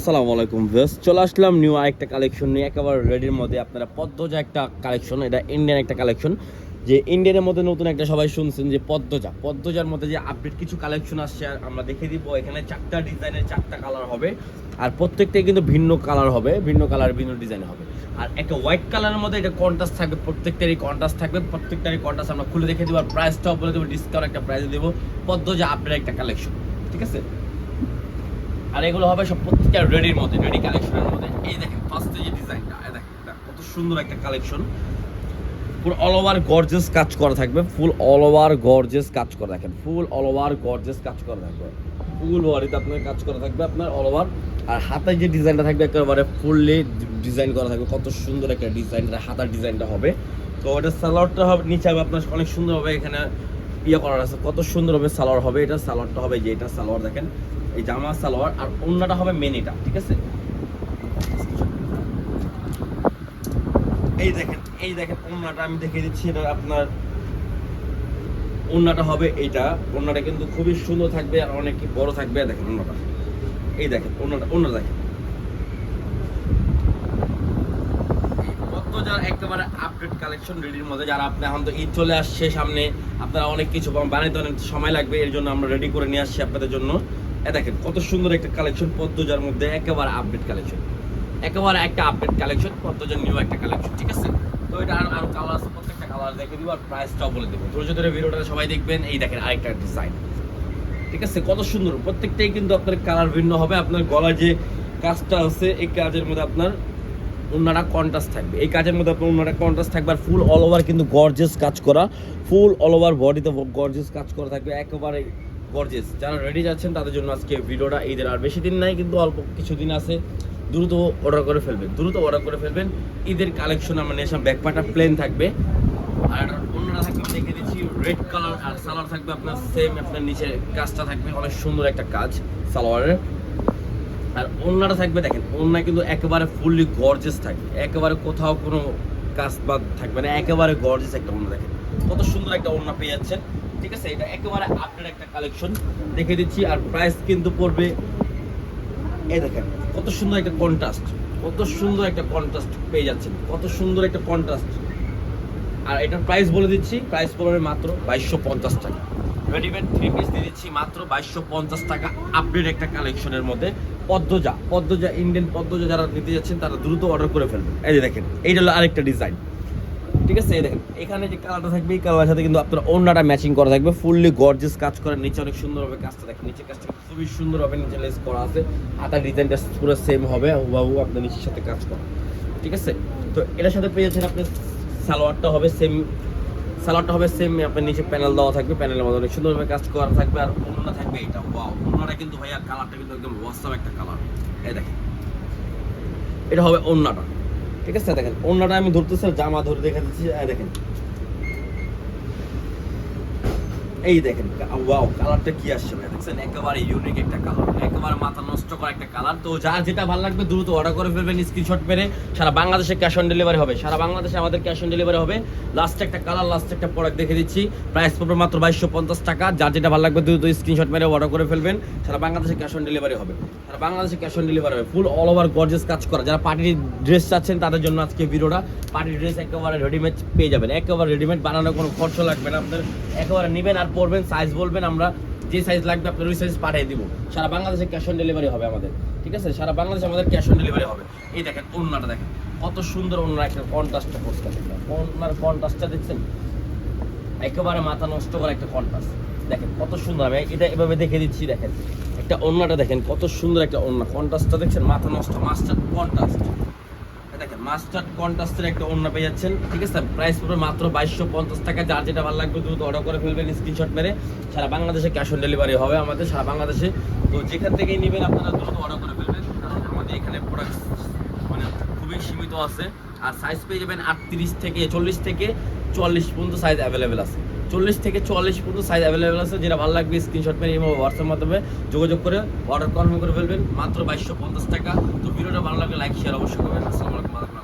আসসালামু আলাইকুম ভিউয়ার্স, চলে আসলাম নিউ আরেকটা কালেকশন নিয়ে একেবারে রেডির মধ্যে। আপনারা পদ্মজা একটা কালেকশন, এটা ইন্ডিয়ান একটা কালেকশন। যে ইন্ডিয়ানের মধ্যে নতুন একটা সবাই শুনছেন যে পদ্মজার মধ্যে যে আপডেট কিছু কালেকশন আসছে আমরা দেখে দিব। এখানে 4টা ডিজাইনের 4টা কালার হবে, আর প্রত্যেকটাই কিন্তু ভিন্ন কালার হবে, ভিন্ন কালার ভিন্ন ডিজাইন হবে। আর একটা হোয়াইট কালারের মধ্যে এটা কন্ট্রাস্ট থাকবে, প্রত্যেকটারই কন্ট্রাস্ট থাকবে, প্রত্যেকটারই কন্ট্রাস্ট আমরা খুলে দেখে দেবো। আর প্রাইসটাও বলে দেবো, ডিসকাউন্ট একটা প্রাইসে দেবো। পদ্মজা আপডেট একটা কালেকশন, ঠিক আছে। আর এগুলো হবে সব প্রত্যেকটা রেডির মধ্যে, রেডি কালেকশনের মধ্যে। এই দেখেন ফার্স্টে যে ডিজাইনটা, দেখেন কত সুন্দর একটা কালেকশন। পুরো অল ওভার গর্জিয়াস কাজ করা থাকবে, ফুল অল ওভার গর্জিয়াস কাজ করা, দেখেন ফুল অল ওভার গর্জিয়াস কাজ করা থাকবে, ফুল বডিতে আপনার কাজ করা থাকবে আপনার অল ওভার। আর হাতায় যে ডিজাইনটা থাকবে একেবারে ফুললি ডিজাইন করা থাকবে, কত সুন্দর একটা ডিজাইন হাতার ডিজাইনটা হবে। তো ওটা সালোয়ারটা হবে নিচে হবে আপনার অনেক সুন্দর হবে, এখানে ইয়ে করার আছে, কত সুন্দর হবে সালোয়ার হবে। এটা সালোয়ারটা হবে যে এটা সালোয়ার, দেখেন এই জামা সালোয়ার, আর ওন্নাটা হবে মেন এটা, ঠিক আছে। এই দেখেন ওন্নাটা আমি দেখিয়ে দিচ্ছি। এটা আপনার ওন্নাটা হবে এইটা, ওন্নাটা কিন্তু খুবই সুন্দর থাকবে আর অনেক বড় থাকবে। দেখেন ওন্নাটা, এই দেখেন ওন্না দেখেন পদ্মজার একেবারে আপডেট কালেকশন রেডির মধ্যে। যারা আপনি এখন তো ঈদ চলে আসছে সামনে, আপনারা অনেক কিছু বানাইতে অনেক সময় লাগবে, এর জন্য আমরা রেডি করে নিয়ে আসছি আপনাদের জন্য। দেখেন কত সুন্দর একটা কালেকশন পদ্মজার মধ্যে, একেবারে আপডেট কালেকশন, একেবারে একটা আপডেট কালেকশন পদ্মজার নিউ একটা কালেকশন, ঠিক আছে। তো এটা আরো কালার আছে, প্রত্যেকটা কালার দেখে দিব আর প্রাইসটাও বলে দেবো। ধৈর্য ধরে ভিডিওটা সবাই দেখবেন। এই দেখেন আরেকটা ডিজাইন, ঠিক আছে, কত সুন্দর। প্রত্যেকটাই কিন্তু আপনার কালার ভিন্ন হবে। আপনার গলায় যে কাজটা আছে এই কাজের মধ্যে আপনার ওন্নাটা কন্ট্রাস্ট থাকবে, এই কাজের মধ্যে আপনার ওন্নাটা কন্ট্রাস্ট থাকবে। আর ফুল অল ওভার কিন্তু গর্জিয়াস কাজ করা, ফুল অল ওভার বডিতে গর্জিয়াস কাজ করা থাকবে, একেবারে গর্জিয়াস। যারা রেডি যাচ্ছেন তাদের জন্য আজকে ভিডিওটা। ঈদের আর বেশি দিন নাই, কিন্তু অল্প কিছুদিন আছে, দ্রুত অর্ডার করে ফেলবেন, দ্রুত অর্ডার করে ফেলবেন। ঈদের কালেকশন আমরা নিয়ে আসলাম, ব্যাকপাটা প্লেন থাকবে আর ওন্নাটা থাকবে দেখে দিচ্ছি রেড কালার। আর সালোয়ার থাকবে আপনার সেম, আপনার নিচে কাজটা থাকবে অনেক সুন্দর একটা কাজ সালোয়ারের। আর ওন্নাটা থাকবে দেখেন, ওন্না কিন্তু একেবারে ফুললি গর্জিয়াস থাকবে, একেবারে কোথাও কোনো কাজ বাদ থাকবে না, একেবারে গর্জিয়াস একটা ওন্না। দেখেন কত সুন্দর একটা ওন্না পেয়ে যাচ্ছেন, ঠিক আছে। এটা একেবারে আপডেট একটা কালেকশন দেখে দিচ্ছি। আর প্রাইস কিন্তু পড়বে, এই দেখেন কত সুন্দর একটা কন্ট্রাস্ট, কত সুন্দর একটা কন্ট্রাস্ট পেয়ে যাচ্ছেন, কত সুন্দর একটা কন্ট্রাস্ট। আর এটার প্রাইস বলে দিচ্ছি, প্রাইস পড়বে মাত্র 2250 টাকা। রেডিমেড 3 পিস দিয়ে দিচ্ছি মাত্র 2250 টাকা, আপডেট একটা কালেকশনের মধ্যে। পদ্মজা ইন্ডিয়ান পদ্মজা যারা নিতে যাচ্ছেন তারা দ্রুত অর্ডার করে ফেলবেন। এই যে দেখেন এইটা হলো আরেকটা ডিজাইন, ঠিক আছে। এই দেখেন এখানে যে কালারটা থাকবে এই কালারের সাথে কিন্তু আপনার ওন্নাটা ম্যাচিং করা থাকবে, ফুললি গর্জিয়াস কাজ করে। নিচে অনেক সুন্দর হবে কাজটা, দেখেন নিচে কাজটা খুবই সুন্দর হবে, নিচে লেস করা আছে, হাতার ডিজাইনটা পুরো সেম হবে, হুবাহু আপনার নিচের সাথে কাজ করা, ঠিক আছে। তো এটার সাথে পেয়ে যাচ্ছেন আপনি সালোয়ারটা হবে সেম, সালোয়ারটা হবে সেম, আপনার নিচে প্যানেল দেওয়া থাকবে, প্যানেলের মধ্যে অনেক সুন্দরভাবে কাজ করা থাকবে। আর ওন্না থাকবে এটা, ওয়াও ওন্নাটা কিন্তু ভাইয়া কালারটা কিন্তু একদম ওয়াসাম একটা কালার। এই দেখেন এটা হবে ওন্নাটা, ঠিক আছে। দেখেন ওন্নাটা আমি ধরতেছি, জামা ধরে দেখা দিচ্ছি। দেখেন এই দেখেন ওয়াও কালারটা কি আসছে ভাই, দেখছেন একেবারে ইউনিক একটা কালার, একেবারে মাথা নষ্ট করা একটা কালার। তো যার যেটা ভালো লাগবে দ্রুত অর্ডার করে ফেলবেন, স্ক্রিনশট মেরে। সারা বাংলাদেশে ক্যাশ অন ডেলিভারি হবে, সারা বাংলাদেশে আমাদের ক্যাশ অন ডেলিভারি হবে। লাস্ট একটা কালার, লাস্ট একটা প্রোডাক্ট দেখে দিচ্ছি, প্রাইস পড়বে মাত্র 2250 টাকা। যার যেটা ভালো লাগবে দ্রুত স্ক্রিনশট মেরে অর্ডার করে ফেলবেন। সারা বাংলাদেশে ক্যাশ অন ডেলিভারি হবে, সারা বাংলাদেশে ক্যাশ অন ডেলিভারি হবে, ফুল অল ওভার গর্জিয়াস কাজ করা। যারা পার্টি ড্রেস চাচ্ছেন তাদের জন্য আজকে ভিডিওটা। পার্টি ড্রেস একেবারে রেডিমেড পেয়ে যাবেন, একেবারে রেডিমেড, বানানোর কোনো খরচ লাগবে না আপনার, একেবারে নেবেন আর পরবেন, সাইজ বলবেন, আমরা যে সাইজ লাগবে আপনার ওই সাইজ পাঠিয়ে দিব। সারা বাংলাদেশে ক্যাশ অন ডেলিভারি হবে আমাদের, ঠিক আছে। সারা বাংলাদেশে আমাদের ক্যাশ অন ডেলিভারি হবে। এই দেখেন ওন্নাটা, দেখেন কত সুন্দর ওন্না, একটা কন্ট্রাস্টটা করতে, ওন্নার কন্ট্রাস্টটা দেখছেন একেবারে মাথা নষ্ট করা একটা কন্ট্রাস্ট। দেখেন কত সুন্দর, আমি এটা এভাবে দেখে দিচ্ছি। দেখেন একটা ওন্নাটা দেখেন কত সুন্দর একটা ওন্না, কন্ট্রাস্টটা দেখছেন মাথা নষ্ট, মাস্টার কন্ট্রাস্ট। দেখেন মাস্টার কন্ট্রাস্টের একটা ওন্না পেয়ে যাচ্ছেন, ঠিক আছে। প্রাইস পড়বে মাত্র 2250 টাকা। যার যেটা ভালো লাগবে দ্রুত অর্ডার করে ফেলবেন, স্ক্রিনশট মেরে। সারা বাংলাদেশে ক্যাশ অন ডেলিভারি হবে আমাদের, সারা বাংলাদেশে। তো যেখান থেকেই নেবেন আপনারা দ্রুত অর্ডার করে ফেলবেন, কারণ আমাদের এখানে প্রোডাক্ট মানে খুবই সীমিত আছে। আর সাইজ পেয়ে যাবেন 38 থেকে 40 থেকে 44 পর্যন্ত সাইজ অ্যাভেলেবেল আছে, 40 থেকে 44 পর্যন্ত সাইজ অ্যাভেলেবেল আছে। যেটা ভালো লাগবে স্ক্রিনশট মেরে এবং হোয়াটসঅ্যাপ মাধ্যমে যোগাযোগ করে অর্ডার কনফার্ম করে ফেলবেন, মাত্র 2250 টাকা। তো ভিডিওটা ভালো লাগলে লাইক শেয়ার অবশ্যই করবেন। আসসালামু আলাইকুম।